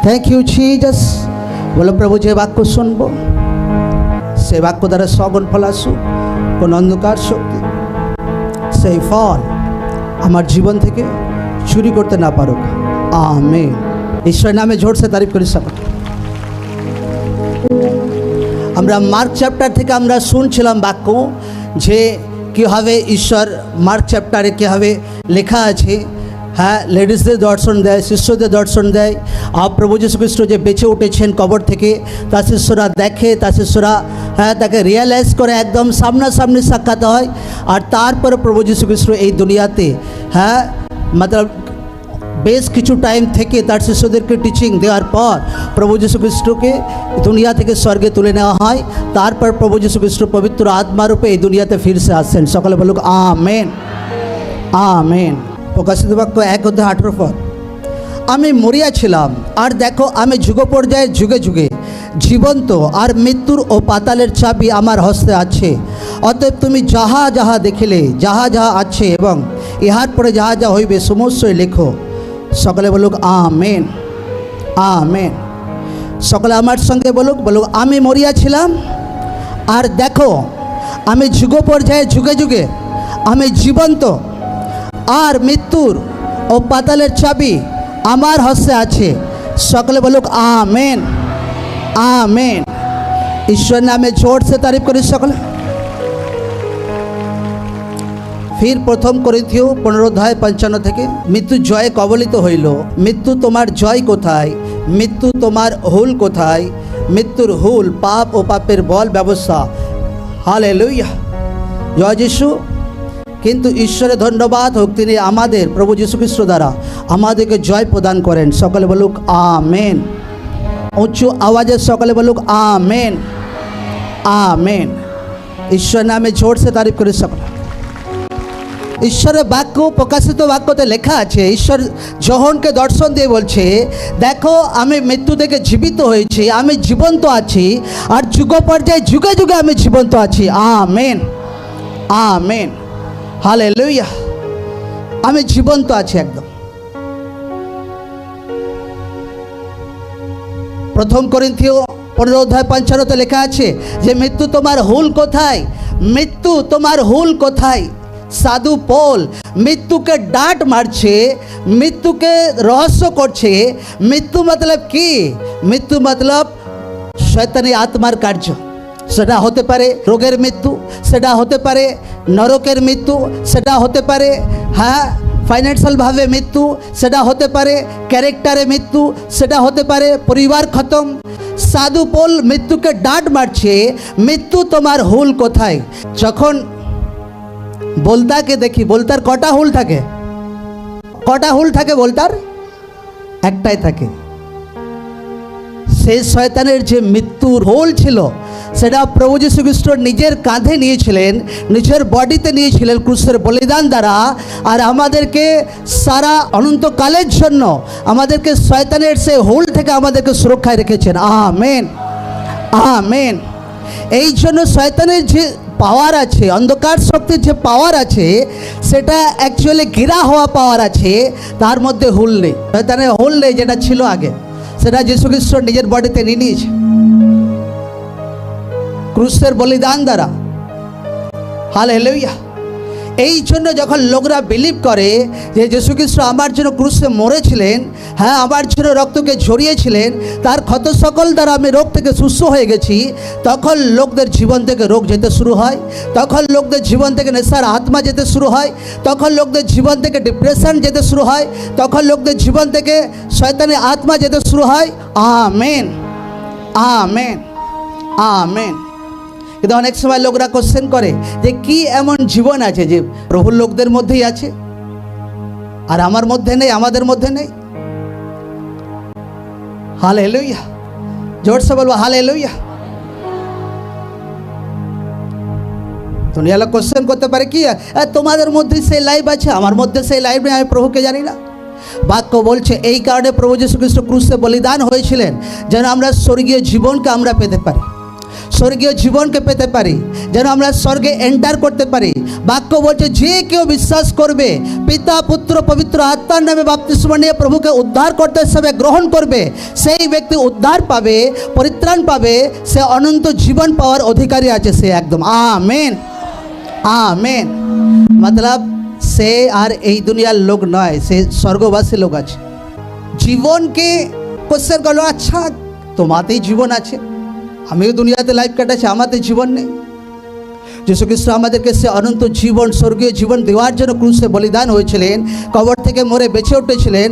Thank you Jesus. বলো প্রভু, যে বাক্য শুনবো সে বাক্য দ্বারা সগুণ ফল আসুক, কোন অন্ধকার শক্তি সেই ফল আমার জীবন থেকে চুরি করতে না পারুক। আমেন। ঈশ্বরের নামে জোরসে তারিফ করি সকল। আমরা মার্ক চ্যাপ্টার থেকে আমরা শুনছিলাম বাক্য যে কীভাবে ঈশ্বর মার্ক চ্যাপ্টারে কীভাবে লেখা আছে, হ্যাঁ, লেডিসদের দর্শন দেয়, শিষ্যদের দর্শন দেয়। আর প্রভু যীশু খ্রিস্ট যে বেঁচে উঠেছেন কবর থেকে, তার শিষ্যরা দেখে, তার শিষ্যরা হ্যাঁ তাকে রিয়েলাইজ করে, একদম সামনাসামনি সাক্ষাৎ হয়। আর তারপরে প্রভু যীশু খ্রিস্ট এই দুনিয়াতে হ্যাঁ মতলব বেশ কিছু টাইম থেকে তার শিষ্যদেরকে টিচিং দেওয়ার পর প্রভু যীশু খ্রিস্টকে দুনিয়া থেকে স্বর্গে তুলে নেওয়া হয়। তারপর প্রভু যীশু খ্রিস্ট পবিত্র আত্মারূপে এই দুনিয়াতে ফিরসে আসেন। সকলে বলুক আমেন, আমেন। প্রকাশিত বাক্য 1:18 পদ। আমি মরিয়াছিলাম, আর দেখো আমি যুগ পর্যায়ে যুগে যুগে জীবন্ত, আর মৃত্যুর ও পাতালের চাবি আমার হস্তে আছে। অতএব তুমি যাহা যাহা দেখিলে, যাহা যাহা আছে এবং ইহার পরে যাহা যা হইবে সমস্তই লেখো। সকলে বলুক আমেন, আমেন। সকলে আমার সঙ্গে বলুক, বলুক আমি মরিয়াছিলাম, আর দেখো আমি যুগ পর্যায়ে যুগে যুগে আমি জীবন্ত, আর মৃত্যুর ও পাতালের চাবি আমার হস্তে আছে। সকলে বলুক আমেন, আমেন। ঈশ্বর নামে জোর সে তারিফ করি সকলে। ফির 1 করিন্থীয় 15:55 থেকে, মৃত্যু জয় কবলিত হইল। মৃত্যু তোমার জয় কোথায়? মৃত্যু তোমার হুল কোথায়? মৃত্যুর হুল পাপ ও পাপের বল ব্যবস্থা। হালেলুয়া, জয় যিশু। কিন্তু ঈশ্বরের ধন্যবাদ হোক, তিনি আমাদের প্রভু যীশু খ্রিস্ট দ্বারা আমাদেরকে জয় প্রদান করেন। সকলে বলুক আমেন। উঁচু আওয়াজে সকলে বলুক আমেন, আমেন। ঈশ্বর নামে জোর সে তারিফ করি সকলে। ঈশ্বরের বাক্য, প্রকাশিত বাক্যতে লেখা আছে, ঈশ্বর যোহনকে দর্শন দিয়ে বলছে, দেখো আমি মৃত্যু থেকে জীবিত হয়েছি, আমি জীবন্ত আছি, আর যুগ পর্যায়ে যুগে যুগে আমি জীবন্ত আছি। Amen, amen, hallelujah. আমি জীবন্ত আছি একদম। 1 করিন্থীয় 15:55 লেখা আছে যে মৃত্যু তোমার হুল কোথায়? মৃত্যু তোমার হুল কোথায়? সাধু পৌল মৃত্যুকে ডাঁট মারছে, মৃত্যুকে রহস্য করছে। মৃত্যু মতলব কি? মৃত্যু মতলব শয়তানি আত্মার কার্য। সেটা হতে পারে রোগের মৃত্যু, সেটা হতে পারে নরকের মৃত্যু, সেটা হতে পারে হ্যাঁ ফাইন্যান্সিয়ালভাবে মৃত্যু, সেটা হতে পারে ক্যারেক্টারে মৃত্যু, সেটা হতে পারে পরিবার খতম। সাধু পৌল মৃত্যুকে ডাঁট মারছে, মৃত্যু তোমার হুল কোথায়? যখন বলতাকে দেখি, বলতার কটা হুল থাকে? কটা হুল থাকে বলতার? একটাই থাকে। সেই শয়তানের যে মৃত্যুর হুল ছিল সেটা প্রভু যীশু খ্রিস্ট নিজের কাঁধে নিয়েছিলেন, নিজের বডিতে নিয়েছিলেন ক্রুশের বলিদান দ্বারা। আর আমাদেরকে সারা অনন্তকালের জন্য আমাদেরকে শয়তানের সেই হুল থেকে আমাদেরকে সুরক্ষায় রেখেছেন। Amen, amen. এই জন্য শয়তানের যে পাওয়ার আছে, অন্ধকার শক্তির যে পাওয়ার আছে, সেটা অ্যাকচুয়ালি ঘেরা হওয়া পাওয়ার আছে, তার মধ্যে হুল নেই। শয়তানের হুল নেই যেটা ছিল আগে, সেটা যীশু খ্রিস্ট নিজের বডিতে নিয়ে নিয়েছে ক্রুশের বলিদান দ্বারা। হালেলুয়া। এই জন্য যখন লোকরা বিলিভ করে যে যীশু খ্রিস্ট আমার জন্য ক্রুশে মরেছিলেন, হ্যাঁ আমার জন্য রক্তকে ঝরিয়েছিলেন, তার ক্ষত সকল দ্বারা আমি রোগ থেকে সুস্থ হয়ে গেছি, তখন লোকদের জীবন থেকে রোগ যেতে শুরু হয়, তখন লোকদের জীবন থেকে নেশার আত্মা যেতে শুরু হয়, তখন লোকদের জীবন থেকে ডিপ্রেশন যেতে শুরু হয়, তখন লোকদের জীবন থেকে শয়তানি আত্মা যেতে শুরু হয়। Amen, amen, amen. কিন্তু অনেক সময় লোকরা কোশ্চেন করে যে কি এমন জীবন আছে যে প্রভুর লোকদের মধ্যেই আছে আর আমার মধ্যে নেই, আমাদের মধ্যে নেই? হালেলুয়া, জোরসে বলবো হালেলুয়া। দুনিয়া লোক কোশ্চেন করতে পারে কি তোমাদের মধ্যে সেই লাইফ আছে, আমার মধ্যে সেই লাইফ নেই, আমি প্রভুকে জানি না। বাক্য বলছে এই কারণে প্রভু যীশু খ্রিস্ট ক্রুশে বলিদান হয়েছিলেন যেন আমরা স্বর্গীয় জীবনকে আমরা পেতে পারি। স্বর্গীয় জীবনকে পেতে পারি, যেন আমরা স্বর্গে এন্টার করতে পারি। বাক্য বলছে যে কেউ বিশ্বাস করবে, পিতা পুত্র পবিত্র আত্মার নামে বাপ্তিস্ম নিয়ে প্রভুকে উদ্ধার করতে হিসেবে গ্রহণ করবে, সেই ব্যক্তি উদ্ধার পাবে, পরিত্রাণ পাবে, সে অনন্ত জীবন পাওয়ার অধিকারী আছে সে একদম। Amen, amen. মতলব সে আর এই দুনিয়ার লোক নয়, সে স্বর্গবাসী লোক আছে। জীবনকে কোশ্চেন করলো, আচ্ছা তোমাতেই জীবন আছে, আমিও দুনিয়াতে লাইফ কাটাচ্ছি, আমাদের জীবন নেই? যিশু খ্রিস্ট আমাদেরকে সে অনন্ত জীবন, স্বর্গীয় জীবন দেওয়ার জন্য ক্রুশে বলিদান হয়েছিলেন, কবর থেকে মরে বেঁচে উঠেছিলেন,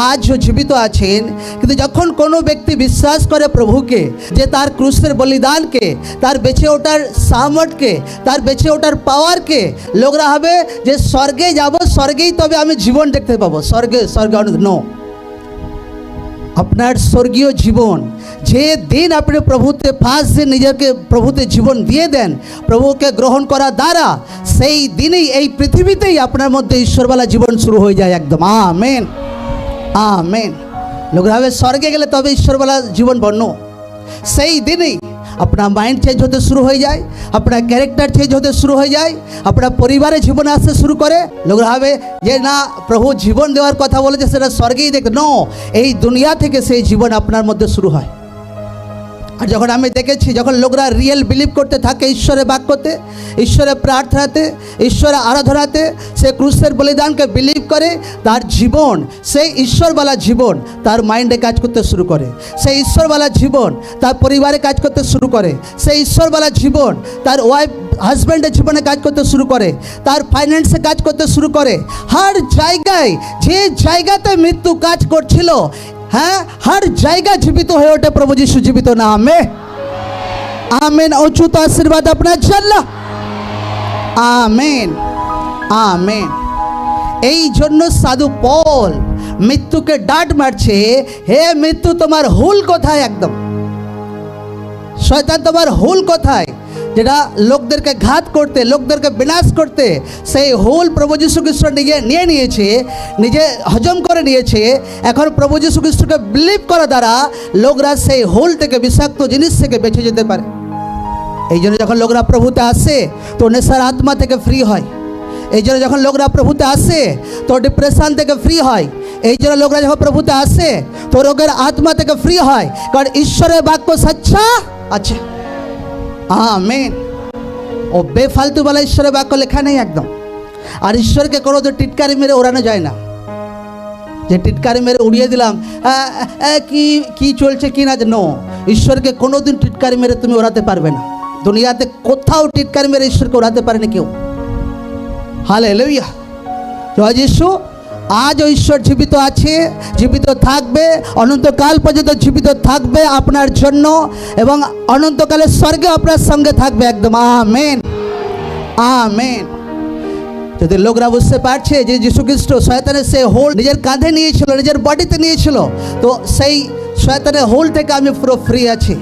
আজও জীবিত আছেন। কিন্তু যখন কোনো ব্যক্তি বিশ্বাস করে প্রভুকে, যে তার ক্রুশের বলিদানকে, তার বেঁচে ওঠার সামর্থ্যকে, তার বেঁচে ওঠার পাওয়ারকে, লোকরা হবে যে স্বর্গে যাব, স্বর্গেই তবে আমি জীবন দেখতে পাবো, স্বর্গে অনন্ত। নো, আপনার স্বর্গীয় জীবন যে দিন আপনি প্রভুতে ফার্স্ট দিন নিজেকে প্রভুতে জীবন দিয়ে দেন, প্রভুকে গ্রহণ করা দ্বারা, সেই দিনেই এই পৃথিবীতেই আপনার মধ্যে ঈশ্বরবালা জীবন শুরু হয়ে যায় একদম। Amen, amen. লোকরা ভাবে স্বর্গে গেলে তবে ঈশ্বরবালা জীবন বর্ণ, সেই দিনেই আপনার মাইন্ড চেঞ্জ হতে শুরু হয়ে যায়, আপনার ক্যারেক্টার চেঞ্জ হতে শুরু হয়ে যায়, আপনার পরিবারে জীবন আসতে শুরু করে। লোকরা ভাবে যে না, প্রভু জীবন দেওয়ার কথা বলেছে সেটা স্বর্গেই দেখতে। নো, এই দুনিয়া থেকে সেই জীবন আপনার মধ্যে শুরু হয়। আর যখন আমি দেখেছি, যখন লোকরা রিয়েল বিলিভ করতে থাকে ঈশ্বরের বাক্যতে, ঈশ্বরের প্রার্থনাতে, ঈশ্বরের আরাধনাতে, সে ক্রুশের বলিদানকে বিলিভ করে, তার জীবন, সেই ঈশ্বরওয়ালা জীবন তার মাইন্ডে কাজ করতে শুরু করে, সেই ঈশ্বরওয়ালা জীবন তার পরিবারে কাজ করতে শুরু করে, সেই ঈশ্বরওয়ালা জীবন তার ওয়াইফ হাজব্যান্ডের জীবনে কাজ করতে শুরু করে, তার ফাইন্যান্সে কাজ করতে শুরু করে। হর জায়গায়, যে জায়গাতে মৃত্যু কাজ করছিল, হ্যাঁ, হর জায়গা জীবিত হয়ে ওঠে প্রভু যিশু জীবিত নামে। আমেন। উচ্চত আশীর্বাদ আপনার জন্য। Amen, amen. এই জন্য সাধু পল মৃত্যুকে ডাঁট মারছে, হে মৃত্যু তোমার হুল কোথায়? একদম শয়তান তোমার হুল কোথায়? যেটা লোকদেরকে ঘাত করতে, লোকদেরকে বিনাশ করতে, সেই হুল প্রভু যীশু খ্রিস্ট নিয়ে নিয়েছে, নিজে হজম করে নিয়েছে। এখন প্রভু যীশু খ্রিস্টকে বিলিভ করা দ্বারা লোকরা সেই হুল থেকে, বিষাক্ত জিনিস থেকে বেঁচে যেতে পারে। এই জন্য যখন লোকরা প্রভুতে আসে তো নেশার আত্মা থেকে ফ্রি হয়। এই জন্য যখন লোকরা প্রভুতে আসে তো ডিপ্রেশন থেকে ফ্রি হয়। এই জন্য লোকরা যখন প্রভুতে আসে তো রোগের আত্মা থেকে ফ্রি হয়, কারণ ঈশ্বরের বাক্য সচ্চা আছে। আমেন। ও বেফালতু বলা ঈশ্বরের বাক্য লেখা নেই একদম। আর ঈশ্বরকে কোনো তো টিটকারি মেরে ওড়ানো যায় না, যে টিটকারি মেরে উড়িয়ে দিলাম কি চলছে কি না। নো, ঈশ্বরকে কোনোদিন টিটকারি মেরে তুমি ওড়াতে পারবে না। দুনিয়াতে কোথাও টিটকারি মেরে ঈশ্বরকে ওড়াতে পারেনি কেউ। হালেলুয়া, জয় যিশু। আজও ঈশ্বর জীবিত আছে, জীবিত থাকবে, অনন্তকাল পর্যন্ত জীবিত থাকবে আপনার জন্য, এবং অনন্তকালে স্বর্গে আপনার সঙ্গে থাকবে একদম। Amen, amen. যদি লোকরা বুঝতে পারছে যে যীশু খ্রিস্ট শয়তানের সে হোল নিজের কাঁধে নিয়েছিল, নিজের বডিতে নিয়েছিল, তো সেই শয়তানের হোল থেকে আমি পুরো ফ্রি আছি।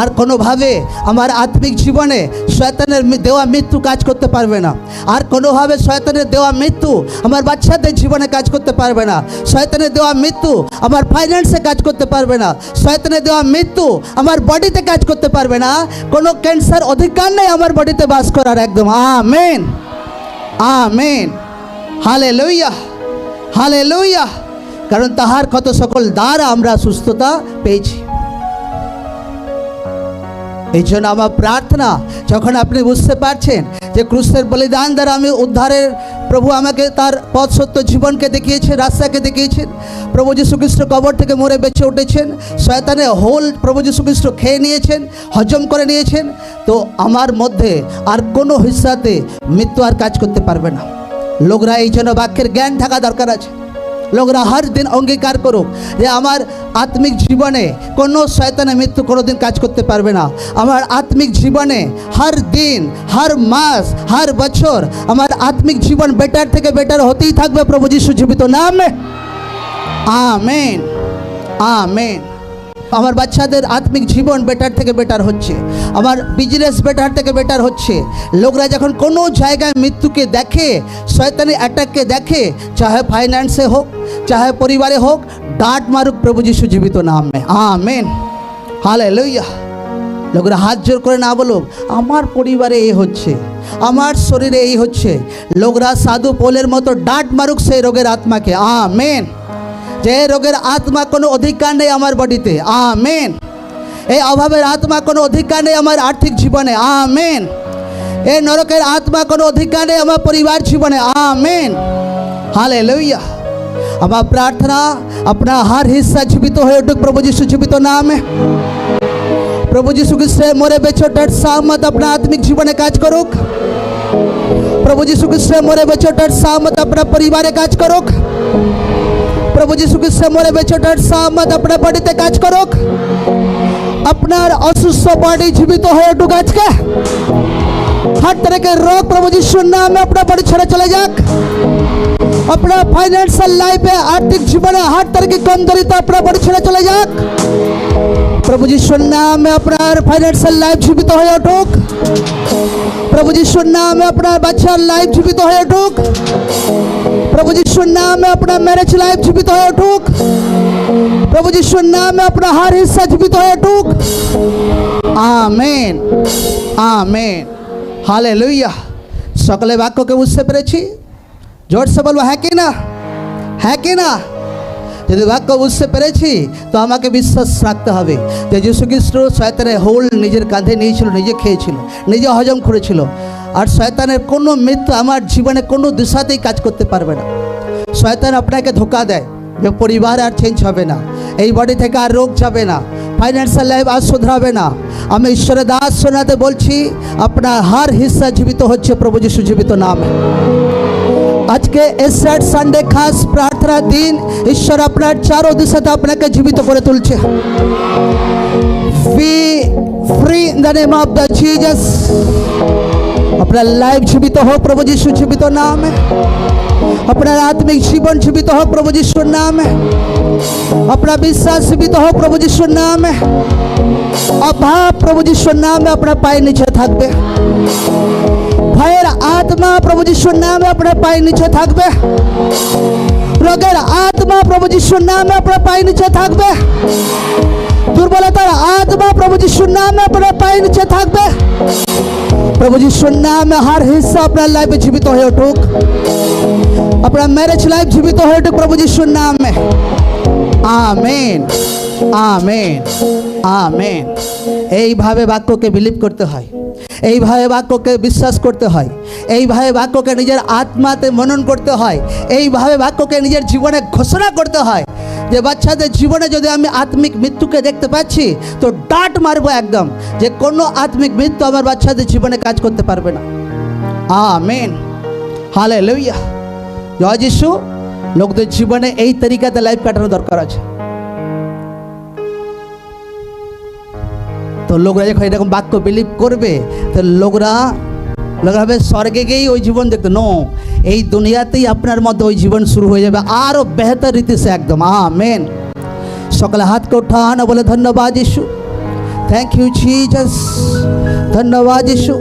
আর কোনোভাবে আমার আত্মিক জীবনে শয়তানের দেওয়া মৃত্যু কাজ করতে পারবে না। আর কোনোভাবে শয়তানের দেওয়া মৃত্যু আমার বাচ্চাদের জীবনে কাজ করতে পারবে না। শয়তানের দেওয়া মৃত্যু আমার ফাইন্যান্সে কাজ করতে পারবে না। শয়তানের দেওয়া মৃত্যু আমার বডিতে কাজ করতে পারবে না। কোনো ক্যান্সার অধিকার নেই আমার বডিতে বাস করার একদম। Amen, amen. Hallelujah, hallelujah. কারণ তাহার কত সকল দ্বারা আমরা সুস্থতা পেয়েছি। এই জন্য আমার প্রার্থনা, যখন আপনি বুঝতে পারছেন যে ক্রুশের বলিদান দ্বারা আমি উদ্ধারের, প্রভু আমাকে তার পথ সত্য জীবনকে দেখিয়েছেন, রাস্তাকে দেখিয়েছেন, প্রভু যীশু খ্রিস্ট কবর থেকে মরে বেঁচে উঠেছেন, শয়তানের হোল প্রভু যীশু খ্রিস্ট খেয়ে নিয়েছেন, হজম করে নিয়েছেন, তো আমার মধ্যে আর কোনো হিস্সাতে মৃত্যু আর কাজ করতে পারবে না। লোকরা এই জন্য বাক্যের জ্ঞান থাকা দরকার আছে। লোকরা হর দিন অঙ্গীকার করুক যে আমার আত্মিক জীবনে কোনো শয়তানের মৃত্যু কোনোদিন কাজ করতে পারবে না। আমার আত্মিক জীবনে হর দিন, হর মাস, হর বছর আমার আত্মিক জীবন বেটার থেকে বেটার হতেই থাকবে প্রভু যীশু জীবিত নামে। Amen, amen. আমার বাচ্চাদের আত্মিক জীবন বেটার থেকে বেটার হচ্ছে, আমার বিজনেস বেটার থেকে বেটার হচ্ছে। লোকরা যখন কোনো জায়গায় মৃত্যুকে দেখে, শয়তানি অ্যাটাককে দেখে, চাহে ফাইন্যান্সে হোক, চাহে পরিবারে হোক, ডাঁট মারুক প্রভু যীশু জীবিত নামে। Amen, hallelujah. লোকেরা হাত জোর করে না বলুক আমার পরিবারে এই হচ্ছে, আমার শরীরে এই হচ্ছে, লোকরা সাধু পোলের মতো ডাঁট মারুক সেই রোগের আত্মাকে। আমেন। যে রোগের আত্মা কোনো অধিকার নেই আমার বডিতে। আমেন। এই অভাবের আত্মা কোনো অধিকার নেই আমার আর্থিক জীবনে। আমেন। এই নরকের আত্মা কোনো অধিকার নেই আমার পরিবার জীবনে। আমেন। हालेलुया। আমার প্রার্থনা अपना हर हिस्सा जीवित হয়ে উঠুক প্রভু যিশু জীবিত নামে। প্রভু যিশু খ্রিস্টের মরে বেঁচে ওঠার সামত আপনার আত্মিক জীবনে কাজ করুক। প্রভু যিশু খ্রিস্টের মরে বেঁচে ওঠার সামত আপনার পরিবারে কাজ করুক। প্রভু যিশু খ্রিস্টের মরে বেঁচে ওঠার সামত আপনার বডিতে কাজ করুক। আপনার অসুস্থ বডি জীবিত হয়ে উঠুক আজকে। हर तरह के रोग प्रभु यीशु नाम में अपना बड़ी छड़े चले जाक। अपना फाइनेंशियल लाइफ में आर्थिक जीवन में हर तरह की कमजोरी तो अपना बड़ी छड़े चले जाक। प्रभु यीशु नाम में अपना फाइनेंशियल लाइफ जीवित हो उठुक। प्रभु यीशु नाम में अपना बच्चा लाइफ जीवित हो उठुक। प्रभु यीशु नाम में अपना मैरिज लाइफ जीवित हो उठुक। प्रभु यीशु नाम में अपना हर हिस्सा जीवित हो उठुक। आमीन आमीन हालेलुया। सकले वाक्य के उससे पेरेছি जोर से बोलो है कि ना, है कि ना। যদি বাক্য বুঝতে পেরেছি তো আমাকে বিশ্বাস রাখতে হবে যে যীশু খ্রিস্ট শয়তানের হোল নিজের কাঁধে নিয়েছিল, নিজে খেয়েছিল, নিজে হজম করেছিল। আর শয়তানের কোনো মৃত্যু আমার জীবনে কোনো দিশাতেই কাজ করতে পারবে না। শয়তান আপনাকে ধোকা দেয় যে পরিবার আর চেঞ্জ হবে না, এই বডি থেকে আর রোগ যাবে না, ফাইন্যান্সিয়াল লাইফ আর শুধরাবে না। আমি ঈশ্বরের দাস শোনাতে বলছি আপনার हर हिस्सा জীবিত হচ্ছে প্রভু যিশু জীবিত নামে। আজকে এসেট সানডে খাস প্রার্থনা দিন ঈশ্বর আপনার চারো দিশাতে আপনাকে জীবিত করে তুলছে। Be free in the name of the Jesus. আপনার লাইফ জীবিত হোক প্রভু যিশু জীবিত নামে। আপনার আত্মিক জীবন জীবিত হোক প্রভু যিশুর নামে। আপনার বিশ্বাস জীবিত হোক প্রভু যিশুর নামে। অভাব প্রভু যিশুর নামে আপনার পায়ের নিচে থাকবে। ভয়ের আত্মা প্রভু যিশুর নামে আপনার পায়ের নিচে থাকবে। রোগের আত্মা প্রভু যিশুর নামে আপনার পায়ের নিচে থাকবে। দুর্বলতার আত্মা প্রভু যিশুর নামে আপনার পায়ের নিচে থাকবে। প্রভু যিশুর নামে हर हिस्सा আপনার লাইফে জীবিত হয়ে উঠুক। আপনার ম্যারেজ লাইফ জীবিত হয়ে উঠুক প্রভু যিশুর নামে। Amen amen amen. এইভাবে বাক্যকে বিলিভ করতে হয়, এইভাবে বাক্যকে বিশ্বাস করতে হয়, এইভাবে বাক্যকে নিজের আত্মাতে মনন করতে হয়, এইভাবে বাক্যকে নিজের জীবনে ঘোষণা করতে হয় যে বাচ্চাদের জীবনে যদি আমি আত্মিক মৃত্যুকে দেখতে পাচ্ছি তো ডাঁট মারবো একদম যে কোনো আত্মিক মৃত্যু আমার বাচ্চাদের জীবনে কাজ করতে পারবে না। Amen hallelujah. জয় যিশু। লোকদের জীবনে এই তরিকাতে লাইফ কাটানো দরকার আছে। তো লোকরা যখন এরকম বাক্য বিলিভ করবে তো লোকরা হবে স্বর্গে গিয়েই ওই জীবন দেখতে। নো, এই দুনিয়াতেই আপনার মধ্যে ওই জীবন শুরু হয়ে যাবে আরও বেহতর রীতি সে একদম। আমেন। সকালে হাতকে উঠানো বলে ধন্যবাদ যিশু। Thank you Jesus. ধন্যবাদ যিশু।